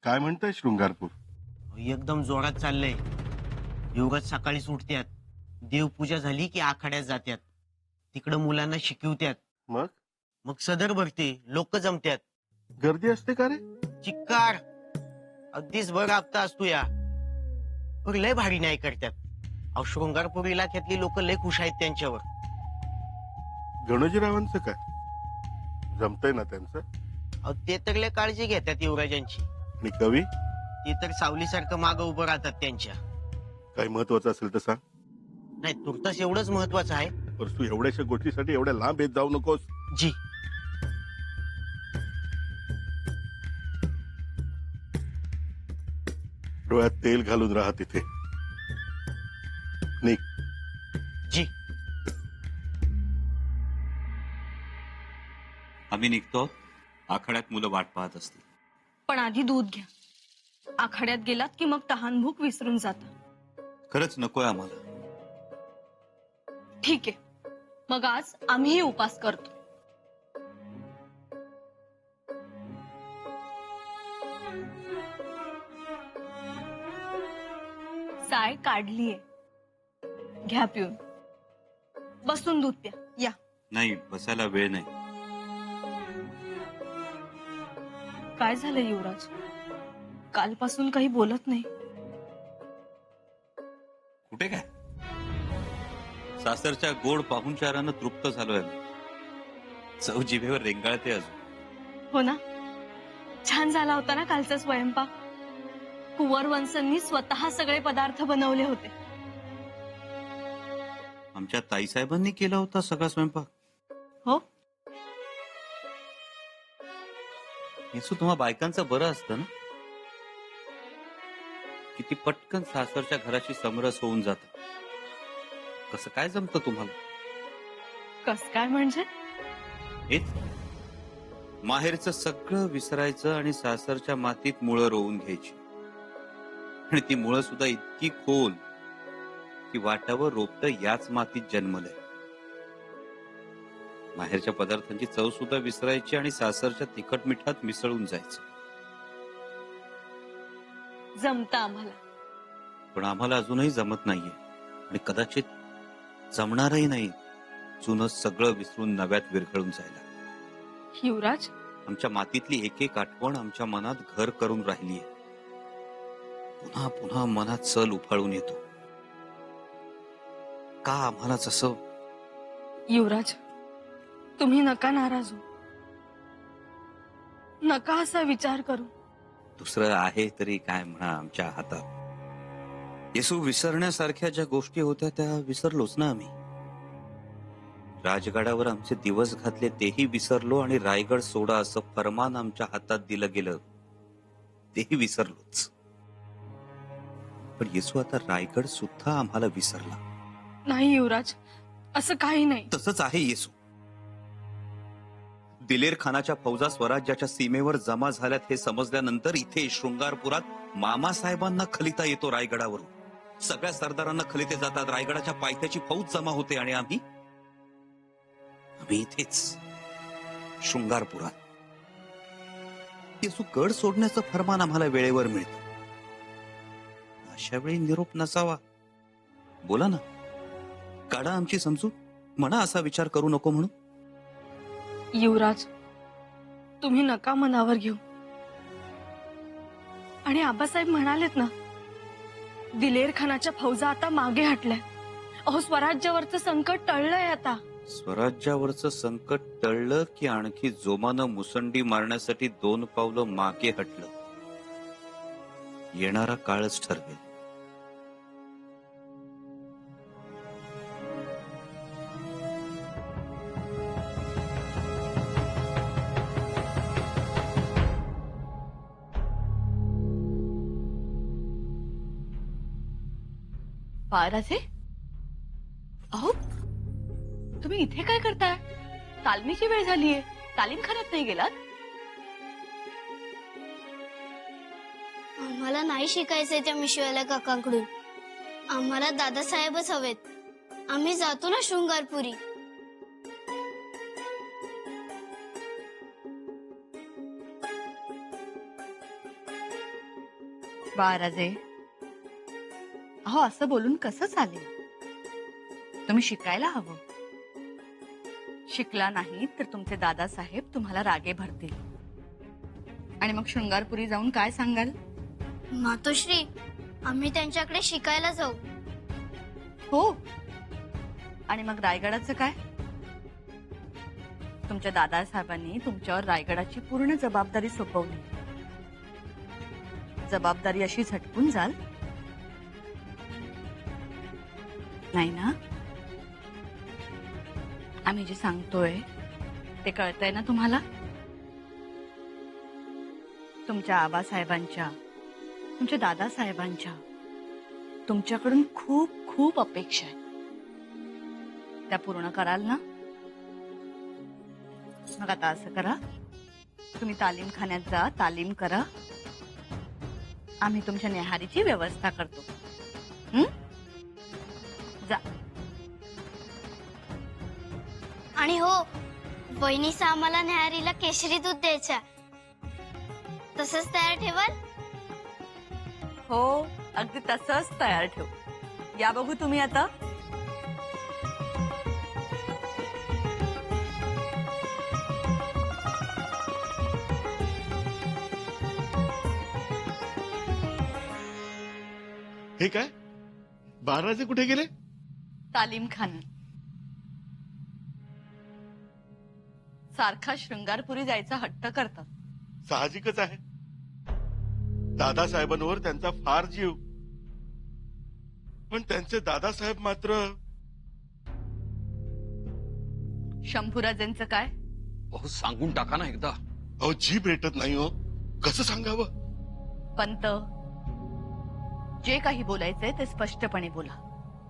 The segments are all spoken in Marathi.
काय म्हणताय शृंगारपूर? एकदम जोरात चाललंय. युवराज सकाळीच उठत्यात, देवपूजा झाली की आखाड्यात जात्यात, तिकडं मुलांना शिकवत्यात, मग मग सदर भरते, लोक जमत्यात. गर्दी असते का रे? चिक्कार अगदीच भर हप्ता असतो या. पण लय भारी नाही करतात. अहो शृंगारपूर इलाक्यातली लोक लय खुश आहेत त्यांच्यावर. गणोजीरावांचं काय जमतंय ना त्यांचं? अहो ते तर लय काळजी घेतात युवराजांची. आणि कवी ते तर सावलीसारखं मागं उभं राहतात त्यांच्या. काही महत्वाचं असेल तर सांग. नाही तुर्तास एवढंच महत्वाचं आहे. परंतु एवढ्याशा गोष्टीसाठी एवढ्या लांब येत जाऊ नकोस. जी. डोळ्यात तेल घालून राहा तिथे. निघ. जी. आम्ही निघतो. आखाड्यात मुलं वाट पाहत असतील. पण आधी दूध घ्या. आखाड्यात गेलात की मग तहान भूक विसरून जाता. खरंच नकोय आम्हाला. ठीक आहे, मग आज आम्हीही उपास करतो. साय काढलीये, घ्या पिऊन. बसून दूध प्या. या. नाही, बसायला वेळ नाही. काय झालं युवराज? कालपासून काही बोलत नाही. कुठे काय? सासरच्या गोड पाहुणचारानं तृप्त झालोय मी. चव जिभेवर रेंगाळते अजून. हो ना, छान झाला होता ना कालचा स्वयंपाक. कुंवर वंशांनी स्वतः सगळे पदार्थ बनवले होते. आमच्या ताईसाहेबांनी केला होता सगळा स्वयंपाक. हो. येसू तुम्हा बायकांचं बरं असतं ना. किती पटकन सासरच्या घराशी समरस होऊन जात. कसं काय जमतं तुम्हाला? कस काय म्हणजे? हेच माहेरचं सगळं विसरायचं आणि सासरच्या मातीत मुळं रोवून घ्यायची. आणि ती मुळं सुद्धा इतकी खोल की वाटावर रोपटं याच मातीत जन्मलंय. माहेरच्या पदार्थांची चव सुद्धा विसरायची आणि सासरच्या तिखट मिठात मिसळून जायचं. जमतं आम्हाला. पण आम्हाला अजूनही जमत नाहीये आणि कदाचित जमणारही नाही. जुनं सगळं विसरून नव्यात विरघळून जायला. युवराज, आमच्या मातीतली एक एक आठवण आमच्या मनात घर करून राहिलीय. पुन्हा पुन्हा मनात सल उफाळून येतो. का आम्हाला जसं? युवराज, तुम्ही नका नाराज हो. नका असा विचार करू. दुसरं आहे तरी काय म्हणा आमच्या हातात. येसू विसरण्यासारख्या ज्या गोष्टी होत्या त्या विसरलोच ना आम्ही. राजगडावर आमचे दिवस घातले तेही विसरलो आणि रायगड सोडा असं फरमान आमच्या हातात दिलं गेलं तेही विसरलोच. पण येसू आता रायगड सुद्धा आम्हाला विसरला. नाही युवराज, असं काही नाही. तसंच आहे येसू. दिलेर खानाच्या फौजा स्वराज्याच्या सीमेवर जमा झाल्यात हे समजल्यानंतर इथे शृंगारपुरात मामासाहेबांना खलिता येतो रायगडावरून. सगळ्या सरदारांना खलिते जातात. रायगडाच्या पायथ्याची फौज जमा होते आणि आम्ही इथेच शृंगारपुरात. येसू गड सोडण्याचं फरमान आम्हाला वेळेवर मिळतं. अशा वेळी निरोप नसावा. बोला ना, काढा आमची समजूत. म्हणा असा विचार करू नको म्हणून. युवराज, तुम्ही नका मनावर घेऊ. आणि आबासाहेब म्हणालेत ना, दिलेर खानाच्या फौजा आता मागे हटल्या. अहो, स्वराज्यावरचं संकट टळलंय आता. स्वराज्यावरचं संकट टळलं की आणखी जोमानं मुसंडी मारण्यासाठी 2 पावलं मागे हटलं. येणारा काळच ठरवेल. बाळराजे, अहो तुम्ही इथे काय करताय? तालमीची वेळ झालीये. तालीमखान्यात नाही गेलात? आम्हाला नाही शिकायचंय त्या मिशवाल्या काकांकडून. आम्हाला दादासाहेबच हवेत. आम्ही जातो ना शृंगारपुरी. बाळराजे, अहो असं बोलून कसं चालेल? तुम्ही शिकायला हवं. शिकला नाही तर तुमचे दादासाहेब तुम्हाला रागे भरतील आणि मग शृंगारपुरी जाऊन काय सांगाल? मातोश्री, आम्ही त्यांच्याकडे शिकायला जाऊ. हो, आणि मग रायगडाचं काय? तुमच्या दादासाहेबांनी तुमच्यावर रायगडाची पूर्ण जबाबदारी सोपवली. जबाबदारी अशी झटकून जाल नाही ना? आम्ही जे सांगतोय ते कळतंय ना तुम्हाला? तुमच्या आबासाहेबांच्या, तुमच्या दादासाहेबांच्या तुमच्याकडून खूप खूप अपेक्षा आहेत. त्या पूर्ण कराल ना? मग आता असं करा, तुम्ही तालीमखान्यात जा, तालीम करा. आम्ही तुमच्या नेहारीची व्यवस्था करतो. जा. आणि हो, बहिणीचा आम्हाला न्याहारीला केशरी दूध द्यायचा. तसंच तयार ठेवाल? हो, अगदी तसंच तयार ठेव. या बघू तुम्ही आता. हे काय, बाळराजे कुठे गेले? तालीमखाना. सारखा शृंगारपुरी जायचा हट्ट करतात. साहजिकच आहे. दादासाहेबांवर त्यांचा फार जीव, पण त्यांचे दादासाहेब मात्र. शंभूराजेंचं काय? अहो सांगून टाका ना एकदा. अहो जीभ रेटत नाही हो. कसं सांगावं? पंत, जे काही बोलायचंय ते स्पष्टपणे बोला.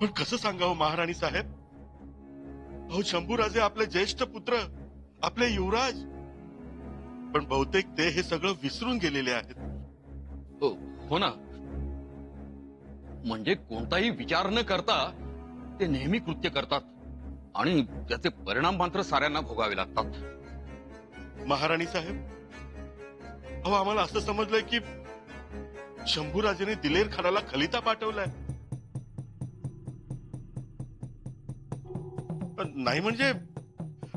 पण कसं सांगावं महाराणी साहेब? अहो शंभूराजे आपले ज्येष्ठ पुत्र, आपले युवराज. पण बहुतेक ते हे सगळं विसरून गेलेले आहेत. हो ना, म्हणजे कोणताही विचार न करता ते नेहमी कृत्य करतात आणि त्याचे परिणाम मात्र साऱ्यांना भोगावे लागतात. महाराणी साहेब, अहो आम्हाला असं समजलंय की शंभूराजेने दिलेर खानाला खलिता पाठवलाय. पण नाही म्हणजे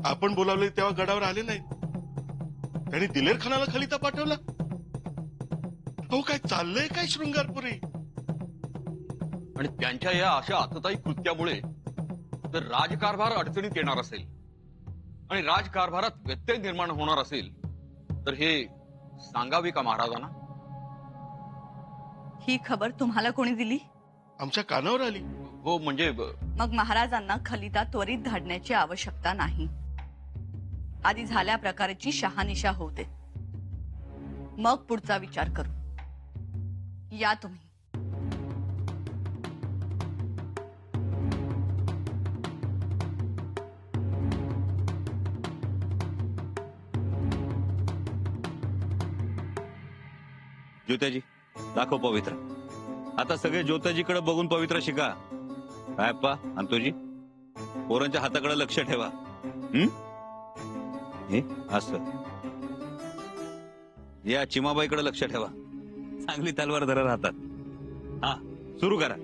आपण बोलावले तेव्हा गडावर आले नाही, त्यांनी दिलेर खानाला खलिता पाठवला. अहो काय चाललंय काय शृंगारपुरी? आणि त्यांच्या या अशा आततायी कृत्यामुळे जर राजकारभार अडचणीत येणार असेल आणि राजकारभारात व्यत्यय निर्माण होणार असेल तर हे सांगावे का महाराजांना? ही खबर तुम्हाला कोणी दिली? आमच्या कानावर आली. हो म्हणजे मग महाराजांना खलिता त्वरित धाडण्याची आवश्यकता नाही. आधी झाल्या प्रकारची शहानिशा होऊ दे, मग पुढचा विचार करू. या तुम्ही. ज्योत्याजी दाखव पवित्र. आता सगळे ज्योताजीकडे बघून पवित्र शिका. काय अप्पा अंतोजी, पोरांच्या हाताकडे लक्ष ठेवा. हे असं या चिमाबाईकडे लक्ष ठेवा. चांगली तलवार धरत राहतात. हा सुरू करा.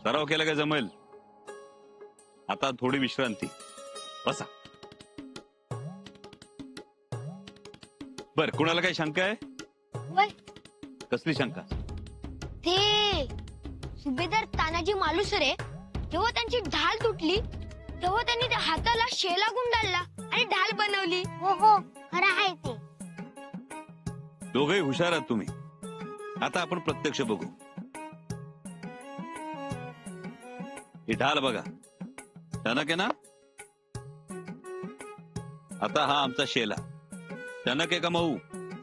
सराव केला काय जमेल. आता थोडी विश्रांती. बसा. बर, कुणाला काही शंका आहे? वय, कसली शंका? ते सुभेदार तानाजी मालुसरे जेव्हा त्यांची ढाल तुटली तेव्हा त्यांनी त्या हाताला शेला गुंडाळला आणि ढाल बनवली. हो हो, खरं आहे ते. दोघेही हुशार आहात तुम्ही. आता आपण प्रत्यक्ष बघू. ही ढाल बघा, टणक आहे ना? आता हा आमचा शेला. टणक आहे का मऊ?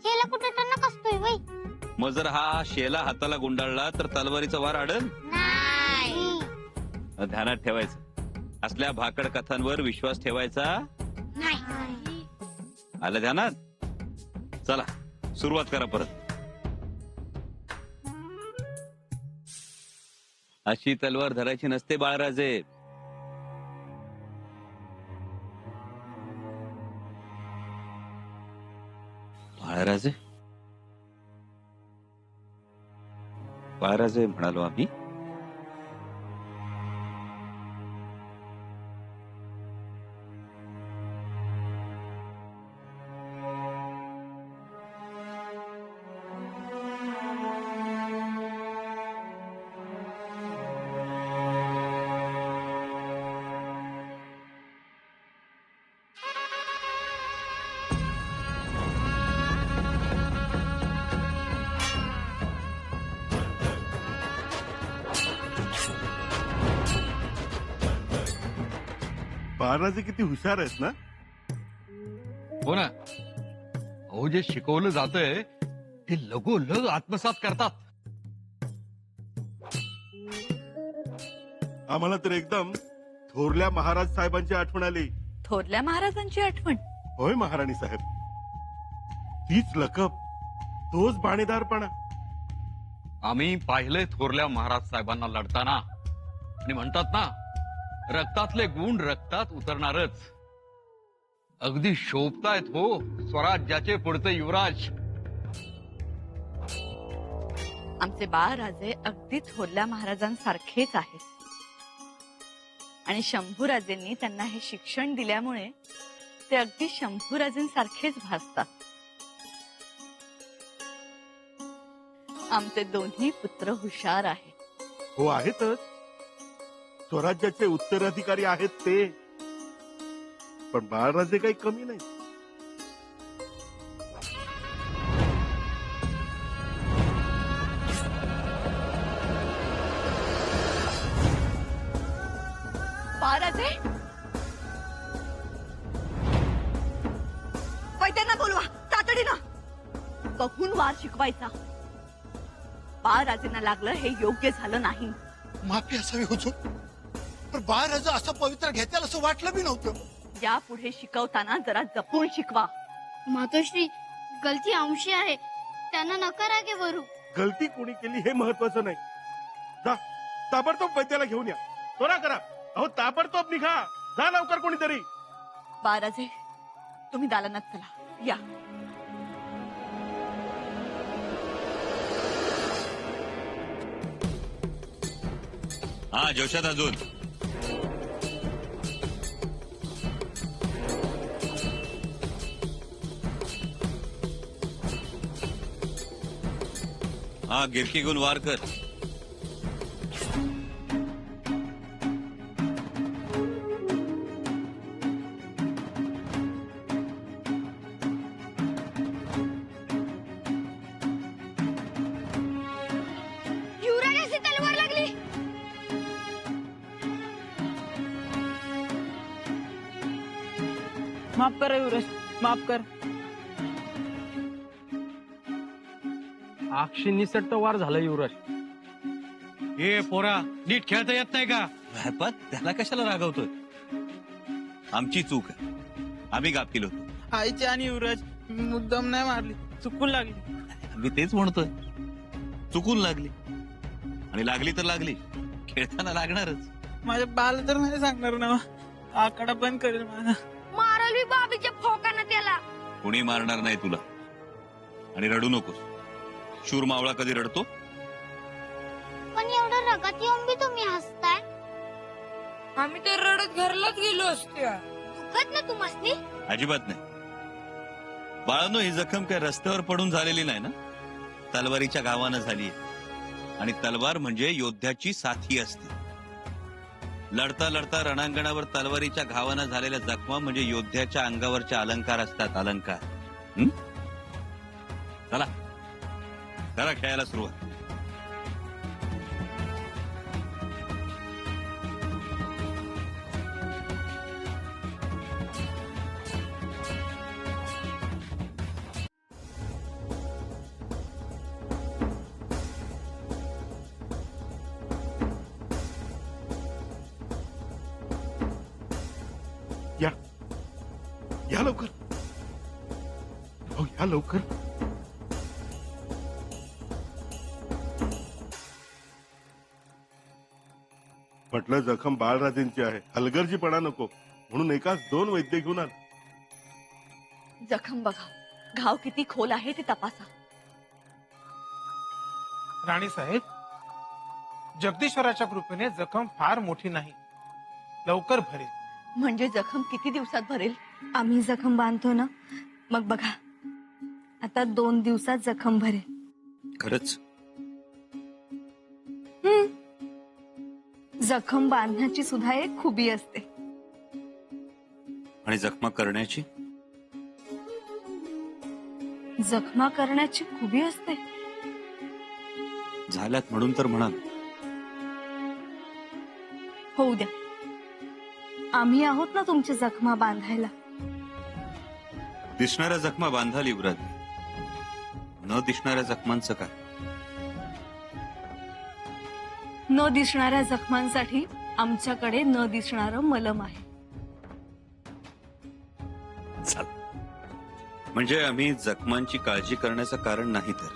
शेला कुठे टणक असतोय वय? मग जर हा शेला हाताला गुंडाळला तर तलवारीचा वार अडल? नाही. ध्यानात ठेवायचं. असल्या भाकड कथांवर विश्वास ठेवायचा नाही. आलं ध्यानात? चला सुरुवात करा परत. अशी तलवार धरायची नसते बाळराजे. बाळराजे बाळराजे म्हणालो आम्ही. महाराजे किती हुशार आहेत ना. हो ना. अहो जे शिकवलं जातंय ते लगोलग आत्मसात करतात. आम्हाला तर एकदम थोरल्या महाराज साहेबांची आठवण आली. थोरल्या महाराजांची आठवण. होय महाराणी साहेब, तीच लकब, तोच बाणेदारपणा. आम्ही पाहिले थोरल्या महाराज साहेबांना लढताना आणि म्हणतात ना, रक्तातले गुण रक्तात उतरणारच. अगदी शोभतायत हो स्वराज्याचे पुढचे युवराज. आमचे बाळराजे अगदी थोरल्या महाराजांसारखेच आहेत आणि शंभूराजेंनी त्यांना हे शिक्षण दिल्यामुळे ते अगदी शंभूराजेंसारखेच भासतात. आमचे दोन्ही पुत्र हुशार आहेत. हो आहेतच, स्वराज्याचे उत्तराधिकारी आहेत ते. पण बाळराजे काही कमी नाही. बाळराजे, वैद्यांना बोलवा तातडीनं. बघून वार शिकवायचा. बाळराजेंना लागलं हे योग्य झालं नाही. माफी असावी हुजूर, पण बाळराजा असं पवित्र घेतील असं वाटलं बी नव्हतं. यापुढे शिकवताना जरा जपून शिकवा. मातोश्री, गलती आमची आहे, त्यांना नका रागे वरू. गलती कोणी केली हे महत्वाचं नाही. जा, ताबडतोब वैद्याला घेऊन या. त्वरा करा. अहो ताबडतोब निघा. जा लवकर कोणीतरी. बाळराजे, तुम्ही दालनात चला. या. हा जोशात अजून. हा गिरकी गुण वार कर. युवराजाची तलवार लागली. माफ कर युवराज, माफ कर. अक्षी निसटत वार झाला युवराज. ए पोरा, नीट खेळता येत नाही का? त्याला कशाला रागवतोय? आमची चूक आहे. आम्ही गाफील होतो. आईची आणि युवराज मुद्दाम नाही मारली, चुकून लागली. मी तेच म्हणतोय, चुकून लागली. आणि लागली तर लागली, खेळताना लागणारच. माझ्या बाला तर नाही सांगणार ना, आकडा बंद करेल माझा. मारल मी बाबीच्या फोकानं त्याला. कोणी मारणार नाही तुला. आणि रडू नकोस. शूर मावळा कधी रडतो? पण एवढं रगत येऊन बी तुम्ही हसताय. आम्ही तर रडत घरलाच गेलो असत्या. दुखत ना तुम्हासनी? अजिबात नाही. बाळांनो, ही जखम काय रस्त्यावर पडून झालेली नाही ना, तलवारीच्या घावानं झाली. आणि तलवार म्हणजे योद्ध्याची साथी असते. लढता लढता रणांगणावर तलवारीच्या घावानं झालेल्या जखमा म्हणजे योद्ध्याच्या अंगावरच्या अलंकार असतात. अलंकार. चला करा खेळायला सुरुवात. या या लवकर. अहो या लवकर. म्हटलं जखम बाळराजेंची आहे, हलगर्जीपणा नको म्हणून एकाच 2 वैद्य घेऊन आण. जखम बघा, घाव किती खोल आहे ते तपासा. राणी साहेब, जगदीश्वराच्या कृपेने जखम फार मोठी नाही, लवकर भरेल. म्हणजे जखम किती दिवसात भरेल? आम्ही जखम बांधतो ना, मग बघा आता 2 दिवसात जखम भरेल. खरंच? जखम बांधण्याची सुद्धा एक खुबी असते. आणि जखमा करण्याची? जखमा करण्याची खुबी असते. झाल्यात म्हणून तर म्हणाल. होऊ द्या, आम्ही आहोत ना तुमची जखमा बांधायला. दिसणाऱ्या जखमा बांधाल युवराज, न दिसणाऱ्या जखमांचं काय? न दिसणाऱ्या जखमांसाठी आमच्याकडे न दिसणारं मलम आहे. चाल. म्हणजे आम्ही जखमांची काळजी करण्याचं कारण नाही तर?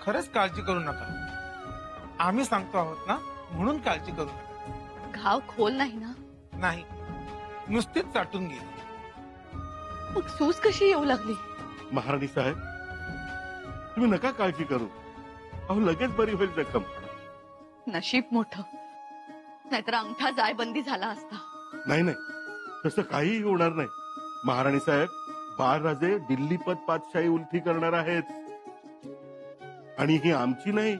खरंच काळजी करू नका, आम्ही सांगतो आहोत ना, म्हणून काळजी करू नका. घाव खोल नाही ना? नाही, नुसतीच चाटून गेली. मग सूज कशी येऊ लागली? महाराणी साहेब, तुम्ही नका काळजी करू. अहो लगेच बरी होईल जखम. नशीब मोठं, नाहीतर अंगठा जायबंदी झाला असता. नाही नाही, तसं काहीही होणार नाही. महाराणी साहेब, बाळराजे दिल्लीपत पातशाही उलथी करणार आहेत. आणि ही आमची नाही,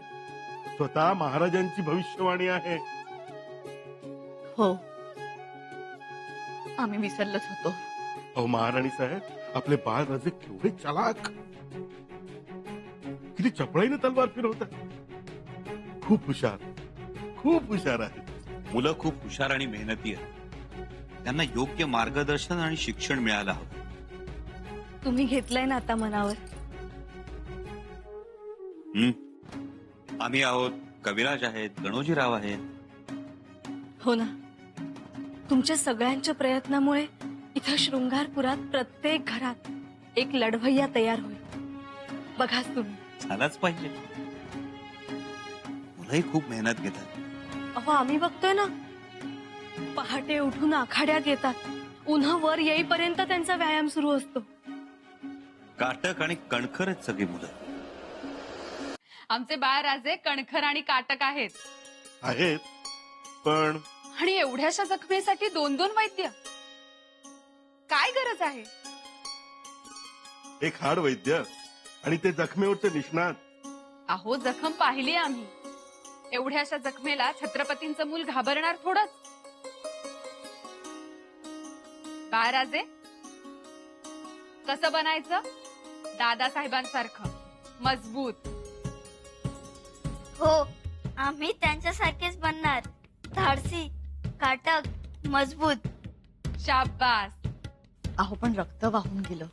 स्वतः महाराजांची भविष्यवाणी आहे. हो, आम्ही विसरलोच होतो. अहो महाराणी साहेब, आपले बाळराजे केवढे चालाक, किती चपळाईने तलवार फिरवतात. खूप हुशार, खूप हुशार आहेत. मुलं खूप हुशार आणि मेहनती आहेत. त्यांना योग्य मार्गदर्शन आणि शिक्षण मिळालं हवं. तुम्ही घेतलंय ना आता मनावर. आम्ही आहोत, कविराज आहेत, गणोजीराव आहेत. हो ना, तुमच्या सगळ्यांच्या प्रयत्नामुळे इथं शृंगारपुरात प्रत्येक घरात एक लढवय्या तयार होईल. बघाच तुम्ही. झालाच पाहिजे. मुलंही खूप मेहनत घेतात. अहो आम्ही बघतोय ना, पहाटे उठून आखाड्यात येतात. उन्हा वर येईपर्यंत त्यांचा व्यायाम सुरू असतो. काटक आणि कणखर आहेत सगळी मुलं. आमचे बाळराजे कणखर आणि काटक आहेत. आहेत, पण आणि एवढ्याशा जखमेसाठी 2-2 वैद्य, काय गरज आहे? एक हाड वैद्य आणि ते जखमेवरचे निष्णात. अहो जखम पाहिली आम्ही. एवढ्याशा जखमेला छत्रपतींचं मूल घाबरणार थोडंच. बाळराजे, कसं बनायचं? दादासाहेबांसारखं मजबूत. हो, आम्ही त्यांच्यासारखेच बनणार. धाडसी, काटक, मजबूत. शाबास. अहो पण रक्त वाहून गेलं,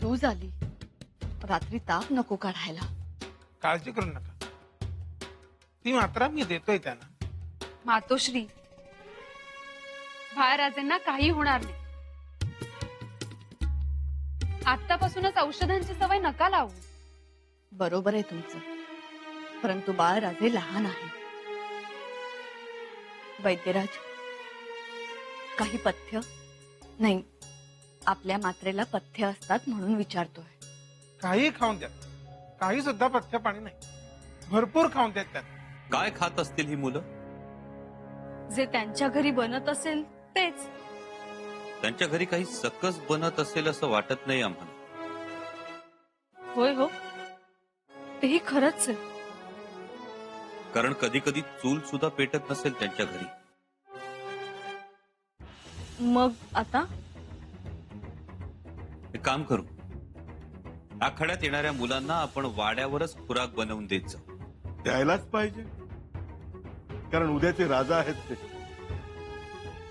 सूज आली. रात्री ताप नको काढायला. काळजी करू नका, ती मात्रा मी देतोय त्यांना. मातोश्री, बाळराजेंना काही होणार नाही. आतापासूनच औषधांची सवय नका लावू. बरोबर आहे तुमचं, परंतु बाळराजे लहान आहे. वैद्यराज, काही पथ्य? नाही, आपल्या मात्रेला पथ्य असतात म्हणून विचारतोय. काही खाऊन द्या, काही सुद्धा पथ्य पाणी नाही, भरपूर खाऊन द्या त्यांना. काय खात असतील ही मुलं? जे त्यांच्या घरी बनत असेल तेच. त्यांच्या घरी काही सकस बनत असेल असं वाटत नाही आम्हाला. होय हो, तेही खरंच आहे. कारण कधी कधी चूल सुद्धा पेटत नसेल त्यांच्या घरी. मग आता एक काम करू, आखाड्यात येणाऱ्या मुलांना आपण वाड्यावरच खुराक बनवून देत जाऊ. द्यायलाच पाहिजे, कारण उद्याचे राजा आहेत ते.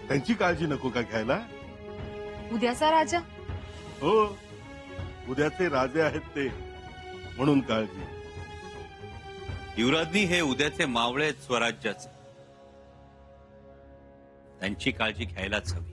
त्यांची काळजी नको का घ्यायला? उद्याचा राजा? हो, उद्याचे राजे आहेत ते, म्हणून काळजी. युवराजनी हे उद्याचे मावळे आहेत स्वराज्याचे. त्यांची काळजी घ्यायलाच हवी.